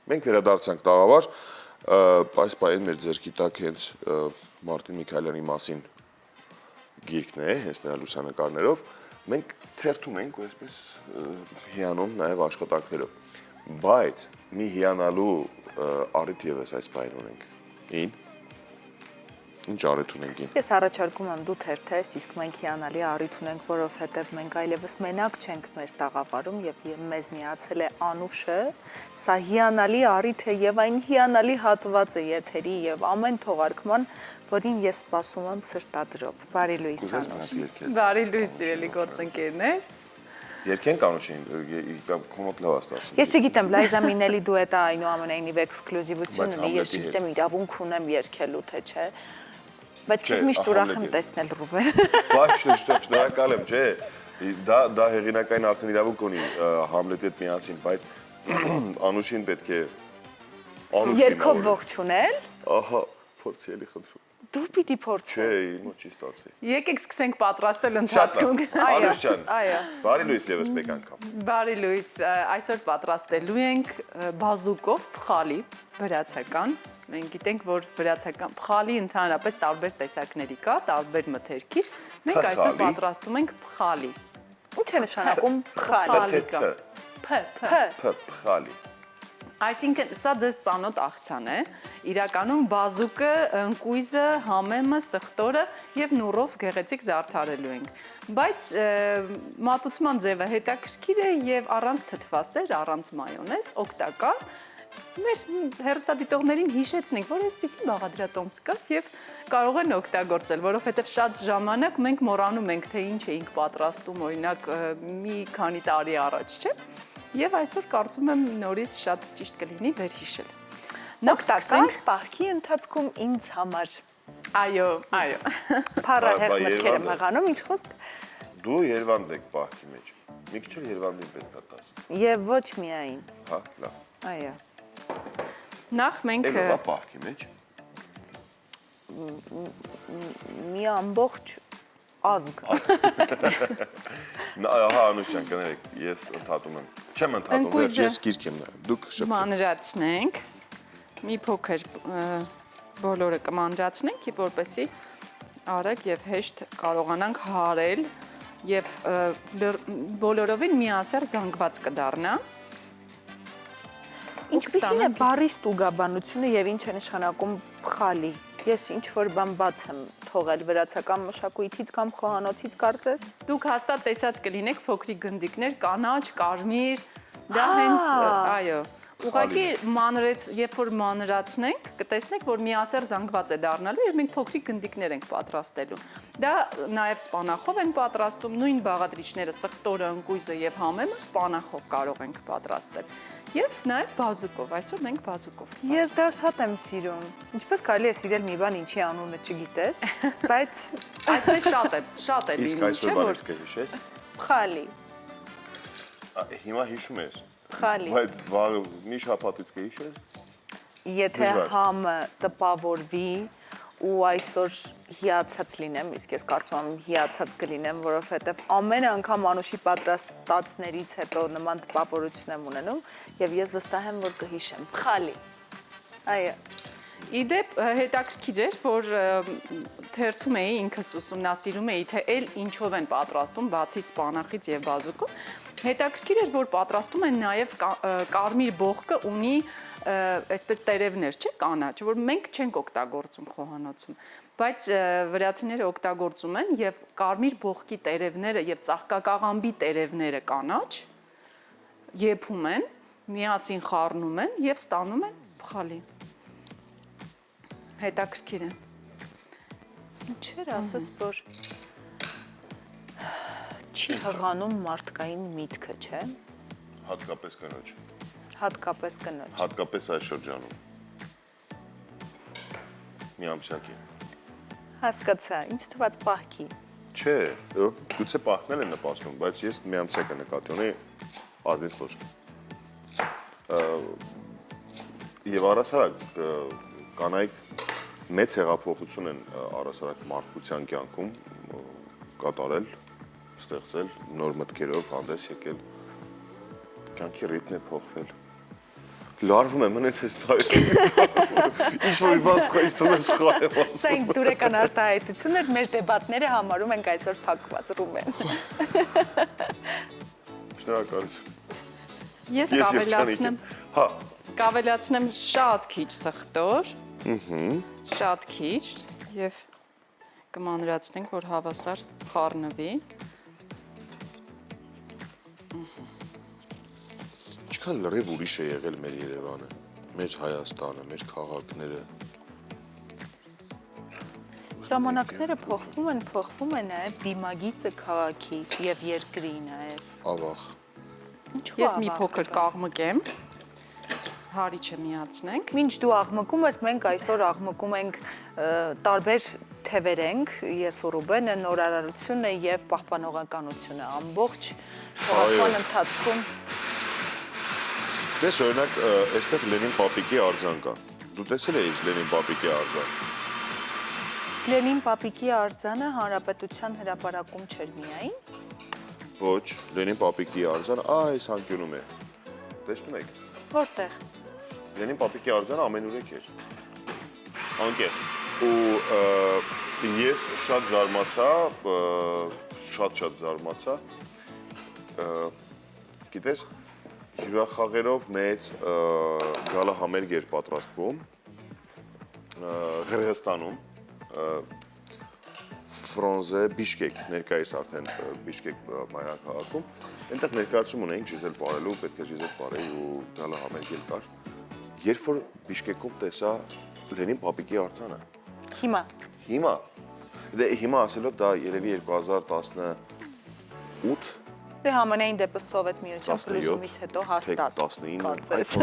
Մենք վերադարձանք տաղավար, այս պահին մեր ձեռքի տակ հենց Մարտին Միքայելյանի մասին գիրքն է, հենց նրա լուսանկարներով, մենք թերթում ենք ու այսպես հիանում նաև աշխատանքներով, բայց մի հիանալու առիթ ևս այս պահին ունենք, Ինչ առիթ ունենք ին։ Ես առաջարկում եմ դու թերթես, իսկ մենք հիանալի առիթ ունենք, որովհետև մենք այլևս մենակ չենք մեր տաղավարում եւ մեզ միացել է Անուշը, սա հիանալի առիթ է եւ այն հիանալի հատվածը եթերի եւ ամեն թողարկման, որին ես սպասում եմ սրտադրով։ Բարի լույս Անուշ։ Բարի լույս սիրելի գործընկերներ։ Երկենք Անուշին, կոմոդ լավ աստացում։ Ես չգիտեմ, Լայզա Մինելի դուետը այնուամենայնիվ էքսկլյուզիվություն ունի, ես չգիտեմ իրավունք ունեմ երգելու թե չէ։ Բայց ես միշտ ուրախ եմ տեսնել Ռուբեն։ Ոչ, շնորհակալ եմ, չէ։ Դա հեղինակային արդեն իրավունք ունի Համլետի հետ միասին, բայց Անուշին պետք է Երկով ողջունել։ Ահա, փորձի էլի խնդրում։ Դու պիտի փորձես։ Չէ, իմը չի ստացվի։ Եկեք սկսենք պատրաստել ընթացքում։ Անուշ ջան, բարի լույս ևս մեկ անգամ։ Բարի լույս, այսօր պատրաստելու ենք բազուկով փխալի վրացական։ Մենք գիտենք, որ վրացական փխալի ընդհանրապես տարբեր տեսակների կա, տարբեր մթերքից։ Մենք այսօր պատրաստում ենք փխալի։ Ինչ է նշանակում փխալի։ Փխալի։ Այսինքն, սա ձեզ ծանոթ աղցան է, իրականում բազուկը, ընկույզը, համեմը, սխտորը և նուռով գեղեցիկ զարդարելու ենք, բայց մատուցման ձևը հետաքրքիր է և առանց թթվասեր, առանց մայոնեզ, օգտակար, մեր հեռուստադիտողներին հիշեցնենք, որ այսպիսի բաղադրատոմս կար և կարող են օգտագործել, որովհետև շատ ժամանակ մենք մոռանում ենք, թե ինչ էինք պատրաստում, օրինակ մի քանի տարի առաջ, չէ՞։ Եվ այսօր կարծում եմ նորից շատ ճիշտ կլինի վերհիշել։ Օգտակար պահքի ընթացքում ինձ համար։ Այո, այո։ Փառահեղ մտքեր եմ հղանում, ինչ խոսք։ Դու Երևանդ եք պահքի մեջ։ Մի քիչ էլ Երևանին պետք է տաս։ Եվ ոչ միայն։ Հա, լավ։ Այո։ Նախ մենք Ելովա պահքի մեջ։ Մի ամբողջ ազգ։ Ահա Անուշյան, կներեք, ես ընդհատում եմ։ Չեմ ընդհատում, ես գիրք եմ նայում։ Դուք շփոթեք։ մանրացնենք, մի փոքր բոլորը կմանրացնենք, որպեսզի արագ եւ հեշտ կարողանանք հարել եւ բոլորովին միասեռ զանգված կդառնա։ Ինչպիսին է բառի ստուգաբանությունը եւ ինչ է նշանակում փխալի։ Ես ինչ-որ բան բաց եմ թողել վրացական մշակույթից կամ խոհանոցից կարծես։ Դուք հաստատ տեսած կլինեք փոքրիկ գնդիկներ, կանաչ, կարմիր, դա հենց, այո, ուղղակի երբ որ մանրացնենք, կտեսնեք, որ միասեռ զանգված է դառնալու եւ մենք փոքրիկ գնդիկներ ենք պատրաստելու։ Դա նաեւ սպանախով ենք պատրաստում, նույն բաղադրիչները, սխտորը, ընկույզը եւ համեմը սպանախով կարող ենք պատրաստել։ Եւ նաեւ բազուկով, այսօր մենք բազուկով։ Ես դա շատ եմ սիրում։ Ինչպես կարելի է սիրել մի բան, ինչի անունը չգիտես, բայց այդպես շատ է Իսկ լինում, այսօր բանից կհիշես։ փխալի։ Հիմա հիշում ես։ Փխալի։ Բայց մի շաբաթից կհիշես։ Եթե համը տպավորվի ու այսօր հիացած լինեմ, իսկ ես կարծում եմ հիացած կլինեմ, որովհետև ամեն անգամ Անուշի պատրաստածներից հետո նման տպավորություն եմ ունենում եւ ես վստահ եմ, որ կհիշեմ։ Փխալի։ Այո։ Իդեպ հետաքրքիր էր, որ թերթում էի ինքս ուսումնասիրում էի, թե էլ ինչով են պատրաստում, բացի սպանախից եւ բազուկով։ Հետաքրքիր էր, որ պատրաստում են նաեւ կարմիր բողկը ունի այսպես տերևներ, չէ՞, կանաչ, որ մենք չենք օգտագործում խոհանոցում, բայց վրացիները օգտագործում են եւ կարմիր բողկի տերևները եւ ծաղկակաղամբի տերևները կանաչ եփում են, միասին խառնում են եւ ստանում են փխալի։ Հետաքրքիր է։ Ինչեր ասես, որ չի հղանում մարդկային միտքը, չէ՞։ Հատկապես կնոջ։ Հատկապես կնոջ։ Հատկապես այս շրջանում։ Մի ամսյակի։ Հասկացա, ինչ թվաց պահքի։ Չէ, գուցե պահնել է նպաստում, բայց ես մի ամսյակը նկատի ունի ազնիվ խոսք։ Եվ առասարակ կանայք մեծ հեղափոխություն են առասարակ մարդկության կյանքում կատարել, ստեղծել, նոր մտքերով հանդես եկել, կյանքի ռիթմն է փոխվել։ Լարվում եմ, մնես ես տայր։ Ինչ որ բաց խայս թումես խայ եմ։ Սա ինձ դուրեկան արտահայտություն էր, մեր դեբատները համարում ենք այսօր փակված Ռումեն։ Շնորհակալություն։ Ես կավելացնեմ։ Հա, Կավելացնեմ շատ քիչ սխտոր։ Շատ քիչ եւ կմանրացնենք, որ հավասար խառնվի։ ինչքան լրիվ ուրիշ է եղել մեր Երևանը, մեր Հայաստանը, մեր քաղաքները։ Ժամանակները փոխվում են նաև դիմագիծը քաղաքի եւ երկրի նաև։ Ավաղ։ Ինչու՞ Ես մի ավաղ փոքր կա։ կաղմկեմ։ Հարիչը միացնենք։ Մինչ դու աղմկում ես, մենք այսօր աղմկում ենք տարբեր թևեր ենք, ես ու Ռուբենը, նորարարությունը եւ պահպանողականությունը ամբողջ թողարկման ընթացքում։ Դες օրինակ, այստեղ Լենին Պապիկի արձան կա։ Դու տեսել ես Լենին Պապիկի արձան։ Լենին Պապիկի արձանը Հանրապետության հրապարակում չէր միայն։ Ոչ, Լենին Պապիկի արձան, այս անկյունում է։ Տեսնում եք։ Որտեղ։ Լենին Պապիկի արձանը ամենուրեք էր։ Անկեղծ։ Ու ես շատ զարմացա, շատ զարմացա։ Գիտես, հյուրախաղերով մեծ գալահամերգ էր պատրաստվում Ղրղստանում, Ֆրոնզե Բիշկեկ, ներկայիս արդեն Բիշկեկ մայրաքաղաքում, այնտեղ ներկայացում ունեինք ժիզել պարելու, պետք է ժիզել պարեի ու գալահամերգ էլ կար։ Երբ որ Բիշկեկում տեսա Լենին Պապիկի արձանը։ Հիմա։ Դե հիմա ասելով դա երևի 2018 Դե համենայն դեպս Սովետ միության փլուզումից հետո հաստատ 19 կարծես։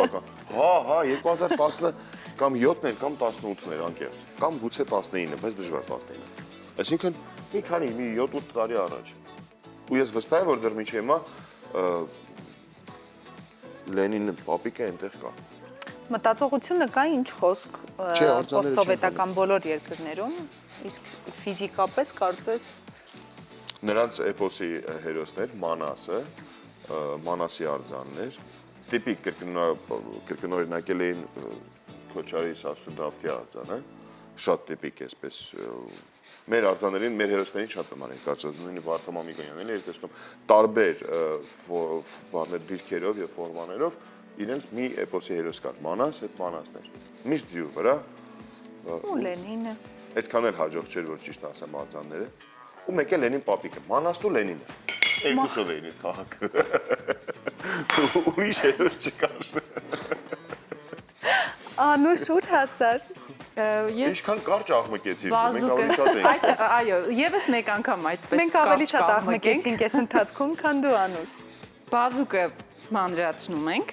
Հա, 2010 կամ 7-ն էր կամ 18-ն էր անկեղծ, կամ գուցե 19-ը, բայց դժվար 19-ը։ Այսինքն մի քանի 7-8 տարի առաջ։ Ու ես վստահ եմ, որ դեռ միջի հիմա Լենին Պապիկը այնտեղ կա։ Մտածողությունը կա ինչ խոսք պոստսովետական բոլոր երկրներում, իսկ ֆիզիկապես կարծես Նրանց էպոսի հերոսներ, Մանասը, Մանասի արձաններ, տիպիկ կրկնօրինակել էին Քոչարի Սասուդավթի արձանը, շատ տիպիկ էսպես մեր արձաններին, մեր հերոսներին շատ նման են կարծես, նույնի Վարդան Մամիկոնյանն էր տեսնում տարբեր բաներ դիրքերով եւ ֆորմաներով իրենց մի էպոսի հերոս կար, Մանաս, այդ Մանասն էր։ Միշտ ձյուր վրա։ ու Լենինը։ Այդքան էլ հաջող չէր, որ ճիշտ ասեմ արձանները։ Ու մեկ է Լենին Պապիկը, Մանասն ու Լենինը։ Երկուսով էին այդ քաղաքը։ Ուրիշ հերոս չկար։ Անուշ ուր հասար։ Ես Ինչքան կարճ աղմկեցիր, մենք ավելի շատ էինք։ Այո, եւս մեկ անգամ այդպես Մենք ավելի շատ աղմկեցինք այս ընթացքում, քան դու Անուշ։ Բազուկը մանրացնում ենք։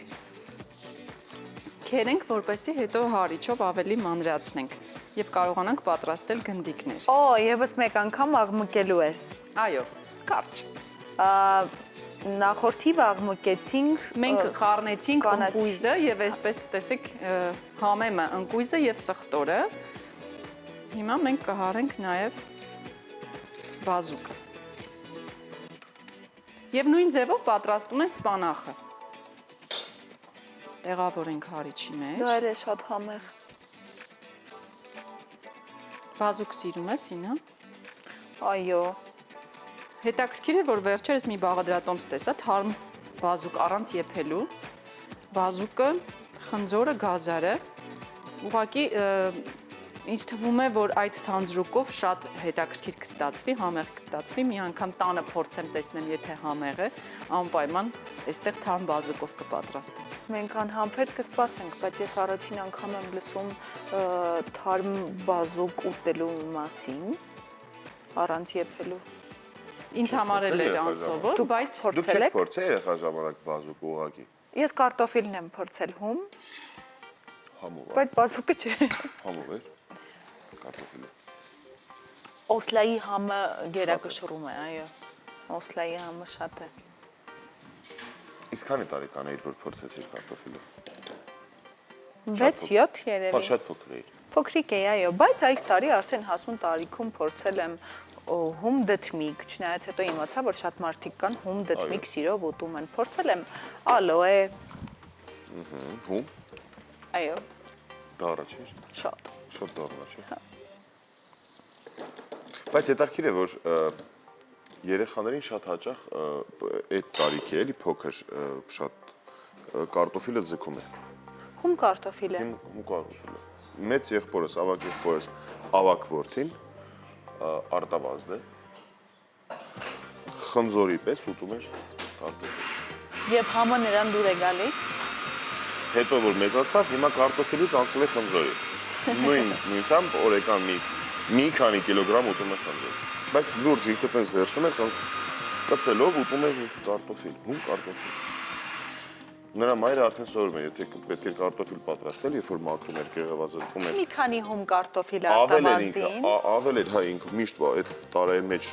Քերենք, որպեսզի հետո հարիչով ավելի մանրացնենք եւ կարողանանք պատրաստել գնդիկներ։ Օ, եւս մեկ անգամ աղմկելու ես։ Այո, կարճ։ Նախորդիվ աղմկեցինք։ Մենք խառնեցինք կանաչ։ ընկույզը եւ այսպես տեսեք համեմը ընկույզը եւ սխտորը։ Հիմա մենք կհարենք նաեւ բազուկը։ Եվ նույն ձևով պատրաստում են սպանախը։ Տեղավորենք հարիչի մեջ։ Դա էլ է շատ համեղ։ Բազուկ սիրում ես, Ինա։ Այո։ Հետաքրքիր է, որ վերջերս մի բաղադրատոմս տեսա, թարմ բազուկ առանց եփելու։ Բազուկը, խնձորը, գազարը։ Ուղղակի ինձ թվում է, որ այդ թանձրուկով շատ հետաքրքիր կստացվի, համեղ կստացվի։ Մի անգամ տանը փորձեմ տեսնեմ, եթե համեղ է, անպայման այստեղ թարմ բազուկով կպատրաստեմ։ Մենք անհամբեր կսպասենք, բայց ես առաջին անգամ եմ լսում թարմ բազուկ ուտելու մասին, առանց եփելու։ Ինձ համար էլ էր անսովոր, բայց Դուք չեք փորձել երեխա ժամանակ բազուկ ուղղակի։ Ես կարտոֆիլն եմ փորձել հում, Համով, բայց բազուկը չէ։ համով էր։ Կարտոֆիլը։ Օսլայի համը գերակշռում է, այո։ Օսլայի համը շատ է։ Իսկ քանի տարեկան էիր, որ փորձեցիր կարտոֆիլը։ 6-7 Հա, երևի։ շատ փոքր էիր։ Փոքրիկ է, այո, բայց այս տարի արդեն հասուն տարիքում փորձել եմ հում դդմիկ, չնայած հետո իմացա, որ շատ մարդիկ կան հում դդմիկ սիրով ուտում են։ Փորձել եմ ալոե, Հում։ Այո, Դառը չէ։ շատ։ Շատ դառնա չէ։ Բայց հետաքրքիր է, որ երեխաներին շատ հաճախ այդ տարիքի էլի փոքր շատ կարտոֆիլը ձգում է։ Հում կարտոֆիլ է։ Հում կարտոֆիլը։ Մեծ եղբորս, ավագ եղբորս, ավակ որդին արտավազդ է։ Խնձորի պես ուտում էր կարտոֆիլ։ Եվ համը նրան դուր է գալիս։ Հետո որ մեծացավ, հիմա կարտոֆիլից անցել է խնձորի։ Նույնությամբ օրեկան մի քանի կիլոգրամ ուտում է խնձոր։ Բայց լուրջ ինքը տենց վերցնում է, կծելով ուտում է կարտոֆիլ, հում կարտոֆիլ։ Նրա մայրը արդեն սովորում է, եթե պետք է կարտոֆիլ պատրաստել, երբ որ մաքրում էր, գեղեցկում էր։ Մի քանի հում կարտոֆիլ արտավազդին։ Ավել էր հա ինքը միշտ այդ տարայի մեջ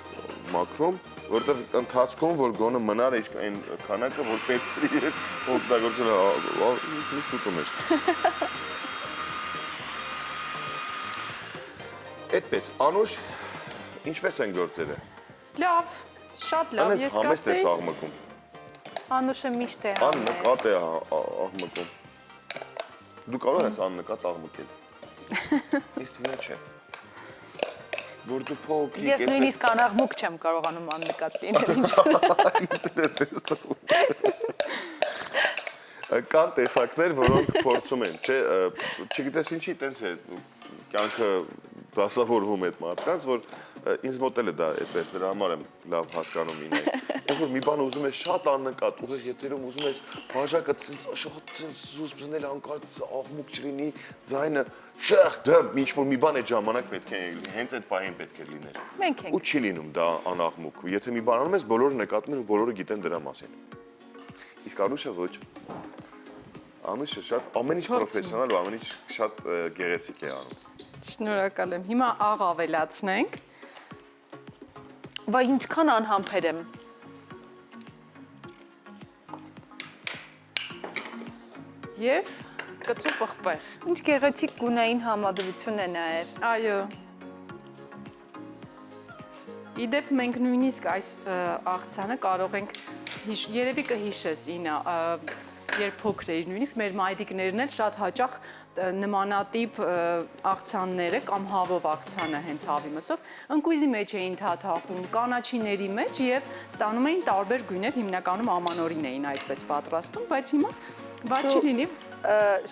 մաքրում, որտեղ ընթացքում որ գոնը մնար այն քանակը, որ պետք է օգտագործել, միշտ ուտում էր։ Այդպես, Անուշ, ինչպես են գործերը։ Լավ, շատ լավ, ես համեստ կասեի։ ես աղմկում։ Անուշը միշտ է Աննկատ է աղմկում։ Դու կարող ես աննկատ աղմկել։ Ինձ թվում է չէ։ Որ դու փոքրիկ Ես նույնիսկ անաղմուկ չեմ կարողանում աննկատ լինել։ Կան տեսակներ, որոնք փորձում են, չէ, չգիտես ինչի, տենց է կյանքը դասավորվում այդ մարդկանց, որ ինձ մոտ էլ է դա այդպես, դրա համար եմ լավ հասկանում ինay։ Երբ որ մի բան ուզում ես շատ աննկատ, ուղիղ եթերում ուզում ես բաժակը շատ զուս բզնել անկած աղմուկ չլինի, ձայնը շեղ դեմ, ինչ որ մի բան այդ ժամանակ պետք է լինի, հենց այդ պահին պետք է լիներ։ Մենք ենք։ Ու չի լինում դա անաղմուկ։ Եթե մի բան անում ես, բոլորը նկատում են ու բոլորը գիտեն դրա մասին։ Իսկ Անուշը ոչ։ Անուշը շատ ամեն ինչ պրոֆեսիոնալ ու ամեն ինչ շատ գեղեցիկ է անում։ Շնորհակալ եմ։ Հիմա աղ ավելացնենք։ Վայ, ինչքան անհամբեր եմ։ Եվ կծու պղպեղ։ Ինչ գեղեցիկ գունային համադրություն է նաև։ Այո։ Իդեպ մենք նույնիսկ այս աղցանը կարող ենք երևի կհիշես Ինա, երբ փոքր էիր, նույնիսկ մեր մայրիկներն էլ շատ հաճախ նմանատիպ աղցանները կամ հավով աղցանը հենց հավի մսով ընկույզի մեջ էին թաթախում, կանաչիների մեջ եւ ստանում էին տարբեր գույներ, հիմնականում ամանորին էին այդպես պատրաստում, բայց հիմա վատ չի լինի։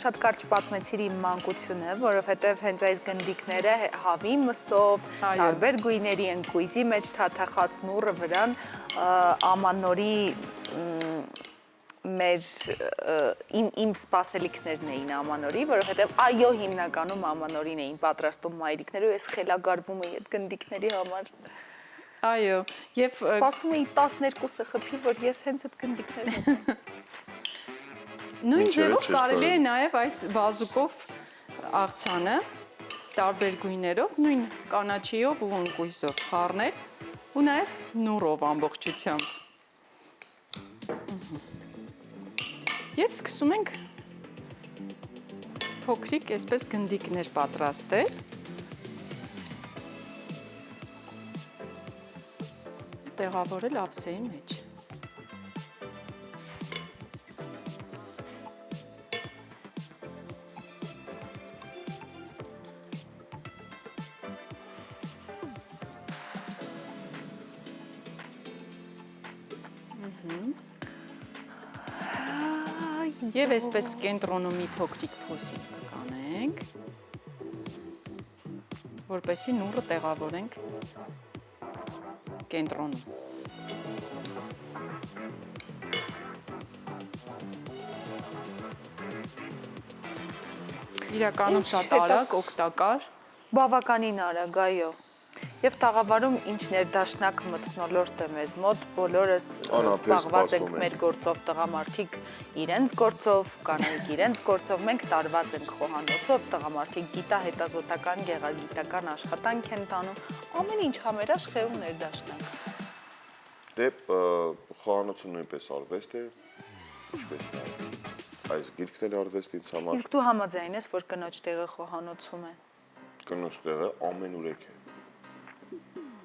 Շատ կարճ պատմեցիր իմ մանկությունը, որովհետև հենց այս գնդիկները հավի մսով, տարբեր գույների ընկույզի մեջ թաթախած նուռը վրան ամանորի մեր իմ սպասելիքներն էին ամանորի, որովհետև այո հիմնականում ամանորին էին պատրաստում մայրիկները ու ես խելագարվում էի այդ գնդիկների համար։ Այո, եւ սպասում էի 12-ը խփի, որ ես հենց այդ գնդիկներն եմ։ Նույն ձևով կարելի է նաև այս բազուկով աղցանը տարբեր գույներով, նույն կանաչիով ու ընկույզով խառնել ու նաև նուռով ամբողջությամբ։ Եվ սկսում ենք փոքրիկ այսպես գնդիկներ պատրաստել։ Տեղավորել ափսեի մեջ։ Եվ այսպես կենտրոնում մի փոքրիկ փոսիկ կանենք, որպեսզի նուռը տեղավորենք կենտրոնում։ Իրականում շատ արագ, օգտակար։ Բավականին արագ, այո։ Եվ տաղավարում ինչ ներդաշնակ մթնոլորտ է մեզ մոտ, բոլորս զբաղված ենք մեր գործով, տղամարդիկ իրենց գործով, կանայք իրենց գործով, մենք տարված ենք խոհանոցով, տղամարդիկ գիտահետազոտական, գեղագիտական աշխատանք են տանում, ամեն ինչ համերաշխ է ու ներդաշնակ։ Դե խոհանոցը նույնպես արվեստ է, ինչպես նաև այս գիրքն էլ արվեստ ինձ համար։ Իսկ դու համաձայն ես, որ կնոջ տեղը խոհանոցում է։ Կնոջ տեղը ամենուրեք է։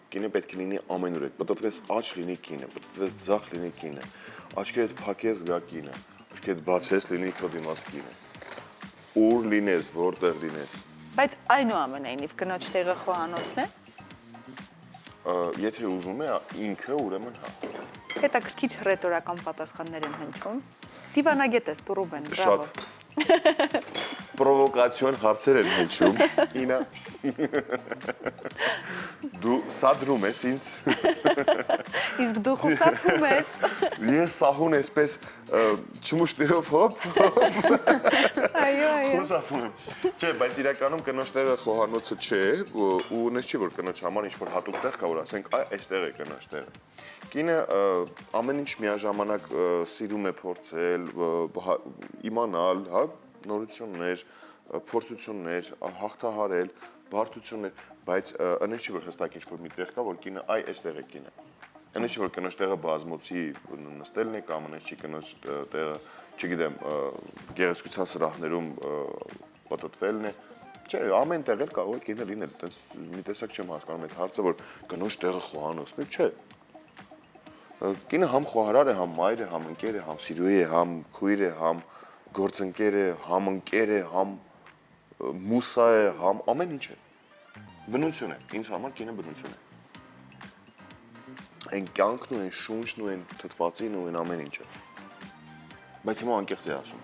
Կինը պետք է լինի ամենուրեք, պտտվես աչ լինի կինը, պտտվես ձախ լինի կինը, աչքերդ փակես գա կինը, աչքերդ բացես լինի քո դիմաց կինը։ ուր լինես, որտեղ լինես։ Բայց այնուամենայնիվ կնոջ տեղը խոհանոցն է։ Եթե ուզում է ինքը, ուրեմն հա։ Հետաքրքիր ռետորական պատասխաններ են հնչում։ Դիվանագետ ես, դու Ռուբեն, բրավո։ Շատ պրովոկացիոն հարցեր են հնչում։ Ինա դու սադրում ես ինձ։ Իսկ դու խուսափում ես։ Ես սահուն այսպես չմուշտերով հոպ Այո։ խուսափում եմ։ Չէ, բայց իրականում կնոջ տեղը խոհանոցը չէ, ու նես չի որ կնոջ համար ինչ-որ հատուկ տեղ կա, որ ասենք այստեղ է կնոջ տեղը։ Կինը ամեն ինչ միաժամանակ սիրում է փորձել, իմանալ, հա, նորություններ, փորձություններ, հաղթահարել, բարդություններ, բայց այնպես չի որ հստակ ինչ-որ մի տեղ կա, որ կինը այստեղ է կինը։ Այնպես չի որ կնոջ տեղը բազմոցի նստելն է կամ այնպես չի կնոջ տեղը, չգիտեմ, գեղեցկության սրահներում պատտվելն է։ Չէ, ամեն տեղ էլ կարող է կինը լինել, այտենց մի տեսակ չեմ հասկանում այդ հարցը, որ կնոջ տեղը խոհանոցն է, չէ։ Կինը համ խոհարար է, համ մայր է, համ ընկեր է, համ սիրուհի է, համ քույր է, համ գործընկեր է, համ ընկեր է, համ մուսա է, համ ամեն ինչ է։ Բնություն է, ինձ համար կինը բնություն է։ Այն կյանքն ու այն շունչն ու այն թթվածին ու այն ամեն ինչը։ Բայց հիմա անկեղծ է ասում։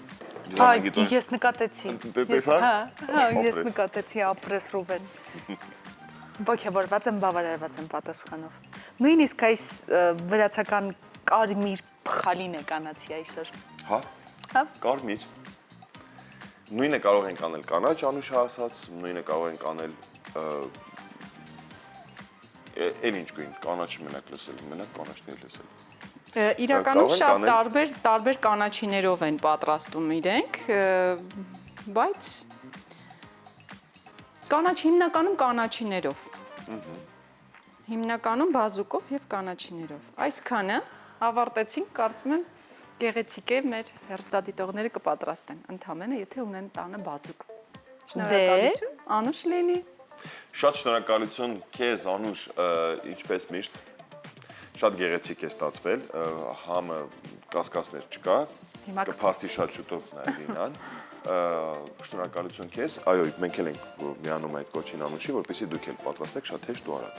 Ես նկատեցի։ Տեսա՞ր։ Հա, ես նկատեցի ապրես Ռուբեն։ Ոգևորված եմ, բավարարված եմ պատասխանով։ Նույնիսկ այս վրացական կարմիր փխալին է կանացի այսօր։ Հա։ Հա։ Կարմիր։ Նույնը կարող ենք անել կանաչ Անուշը ասած, նույնը կարող ենք անել այն ինչ գույն, կանաչը մենակ լսել, մենակ կանաչն էլ լսել։ Իրականում շատ տարբեր կանաչիներով են պատրաստում իրենք, բայց հիմնականում կանաչիներով։ Հիմնականում բազուկով եւ կանաչիներով։ Այսքանը ավարտեցինք, կարծում եմ գեղեցիկ է մեր հեռուստադիտողները կպատրաստեն, ընդհանրապես եթե ունեն տանը բազուկ։ Շնորհակալություն, Անուշ լինի։ Շատ շնորհակալություն քեզ Անուշ, ինչպես միշտ շատ գեղեցիկ է ստացվել, համը կասկածներ չկա, կփաստի շատ շուտով նաև ինան, շնորհակալություն քեզ, այո, մենք էլ ենք միանում այդ կոչին Անուշի, որպեսզի դուք էլ պատրաստեք շատ հեշտ ու արագ։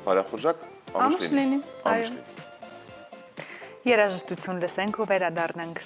Բարեխորժակ, Անուշ լինի։ Երաժշտություն լսենք ու վերադառնանք։